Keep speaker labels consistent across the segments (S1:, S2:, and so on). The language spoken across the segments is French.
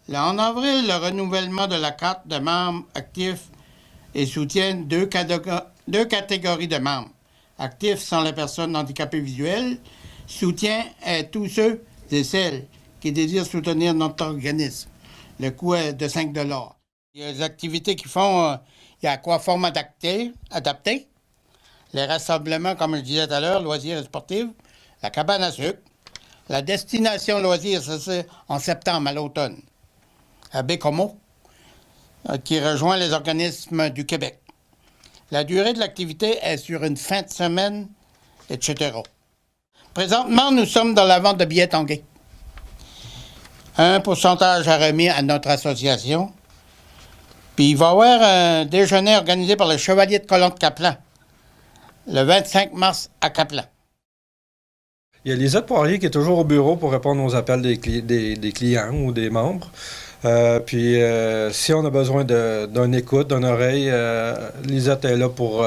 S1: Là, en avril, le renouvellement de la carte de membres actifs et soutiennent deux catégories de membres. Actifs sont les personnes handicapées visuelles, soutien est tous ceux et celles qui désirent soutenir notre organisme. Le coût est de 5 $. Il y a les activités qui font, il y a aquaforme adapté, les rassemblements, comme je disais tout à l'heure, loisirs et sportifs, la cabane à sucre, la destination loisirs, ça c'est en septembre à l'automne, à Bécomo, qui rejoint les organismes du Québec. La durée de l'activité est sur une fin de semaine, etc. Présentement, nous sommes dans la vente de billets Tanguay. Un pourcentage à remis à notre association. Puis il va y avoir un déjeuner organisé par le Chevalier de Colomb de Caplan, le 25 mars à Caplan.
S2: Il y a Lisette Poirier qui est toujours au bureau pour répondre aux appels des clients ou des membres. Si on a besoin d'une écoute, d'une oreille, Lisette est là pour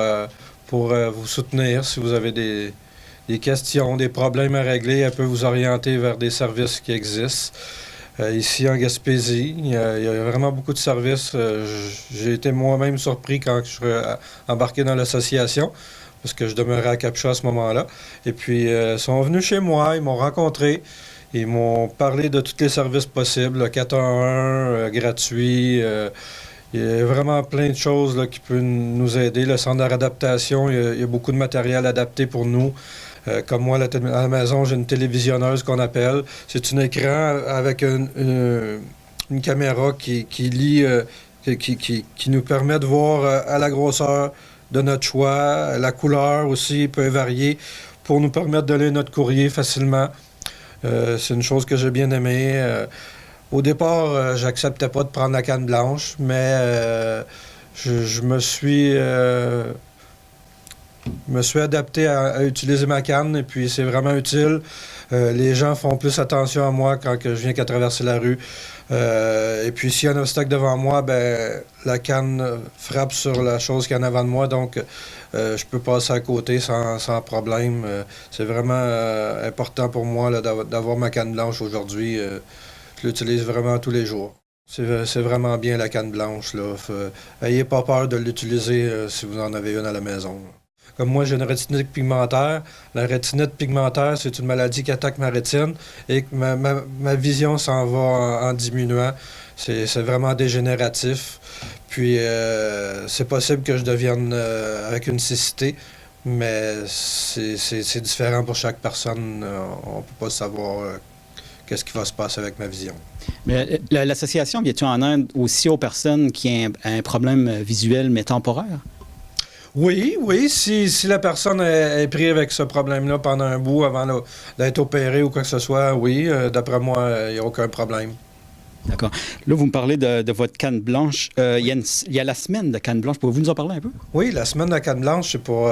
S2: vous soutenir. Si vous avez des questions, des problèmes à régler, elle peut vous orienter vers des services qui existent. Ici en Gaspésie, il y a vraiment beaucoup de services. J'ai été moi-même surpris quand je suis embarqué dans l'association, parce que je demeurais à Capcha à ce moment-là. Et puis, ils sont venus chez moi, ils m'ont rencontré, ils m'ont parlé de tous les services possibles, le 411 gratuit. Il y a vraiment plein de choses là, qui peuvent nous aider. Le centre de réadaptation, il y a beaucoup de matériel adapté pour nous. Comme moi, à la maison, j'ai une télévisionneuse qu'on appelle. C'est un écran avec une caméra qui lit, qui nous permet de voir à la grosseur de notre choix. La couleur aussi peut varier pour nous permettre de lire notre courrier facilement. C'est une chose que j'ai bien aimée. Au départ, j'acceptais pas de prendre la canne blanche, mais je me suis adapté à utiliser ma canne et puis c'est vraiment utile. Les gens font plus attention à moi quand je viens qu'à traverser la rue. Et puis s'il y a un obstacle devant moi, la canne frappe sur la chose qui est en avant de moi, donc je peux passer à côté sans problème. C'est vraiment important pour moi là, d'avoir ma canne blanche aujourd'hui. Je l'utilise vraiment tous les jours. C'est vraiment bien la canne blanche. Ayez pas peur de l'utiliser si vous en avez une à la maison. Comme moi, j'ai une rétinite pigmentaire. La rétinite pigmentaire, c'est une maladie qui attaque ma rétine et que ma vision s'en va en diminuant. C'est vraiment dégénératif. Puis, c'est possible que je devienne avec une cécité, mais c'est différent pour chaque personne. On ne peut pas savoir qu'est-ce qui va se passer avec ma vision.
S3: Mais l'association vient-tu en aide aussi aux personnes qui ont un problème visuel mais temporaire?
S2: Oui. Si la personne est prise avec ce problème-là pendant un bout avant d'être opérée ou quoi que ce soit, oui, d'après moi, il n'y a aucun problème.
S3: D'accord. Là, vous me parlez de votre canne blanche. Il y a la semaine de canne blanche. Pouvez-vous nous en parler un peu? Oui,
S2: la semaine de la canne blanche, c'est pour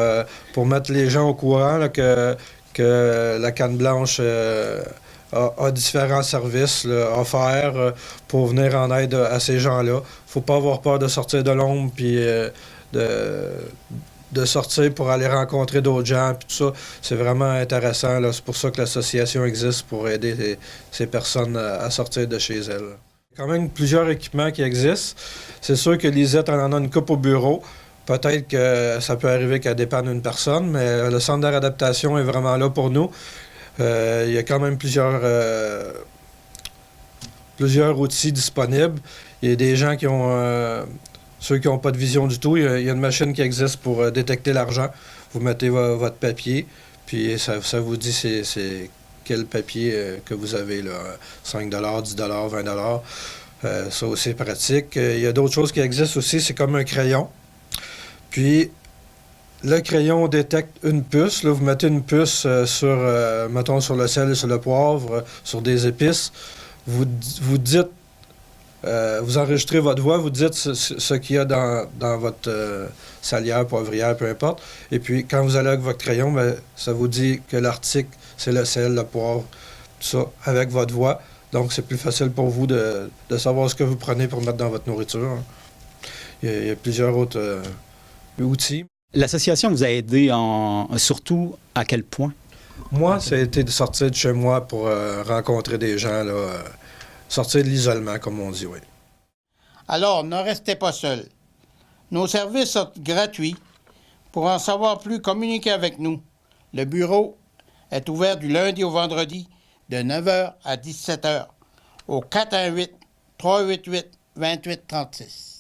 S2: mettre les gens au courant là, que la canne blanche a différents services là, offerts pour venir en aide à ces gens-là. Il ne faut pas avoir peur de sortir de l'ombre puis de sortir pour aller rencontrer d'autres gens, puis tout ça, c'est vraiment intéressant. Là. C'est pour ça que l'association existe, pour aider ces personnes à sortir de chez elles. Il y a quand même plusieurs équipements qui existent. C'est sûr que Lisette en a une coupe au bureau. Peut-être que ça peut arriver qu'elle dépanne une personne, mais le centre de réadaptation est vraiment là pour nous. Il y a quand même plusieurs outils disponibles. Il y a des gens qui ont... Ceux qui n'ont pas de vision du tout, il y a une machine qui existe pour détecter l'argent. Vous mettez votre papier, puis ça vous dit c'est quel papier que vous avez, là, 5 $, 10 $, 20 $. Ça aussi est pratique. Il y a d'autres choses qui existent aussi, c'est comme un crayon. Puis, le crayon détecte une puce. Là, vous mettez une puce mettons, sur le sel et sur le poivre, sur des épices. Vous dites... vous enregistrez votre voix, vous dites ce qu'il y a dans votre salière, poivrière, peu importe. Et puis, quand vous allez avec votre crayon, ça vous dit que l'article, c'est le sel, le poivre, tout ça, avec votre voix. Donc, c'est plus facile pour vous de savoir ce que vous prenez pour mettre dans votre nourriture. Il y a plusieurs autres outils.
S3: L'association vous a aidé surtout à quel point?
S2: Moi, ça a été de sortir de chez moi pour rencontrer des gens, là, sortir de l'isolement, comme on dit, oui.
S1: Alors, ne restez pas seuls. Nos services sont gratuits. Pour en savoir plus, communiquez avec nous. Le bureau est ouvert du lundi au vendredi de 9h à 17h au 418-388-2836.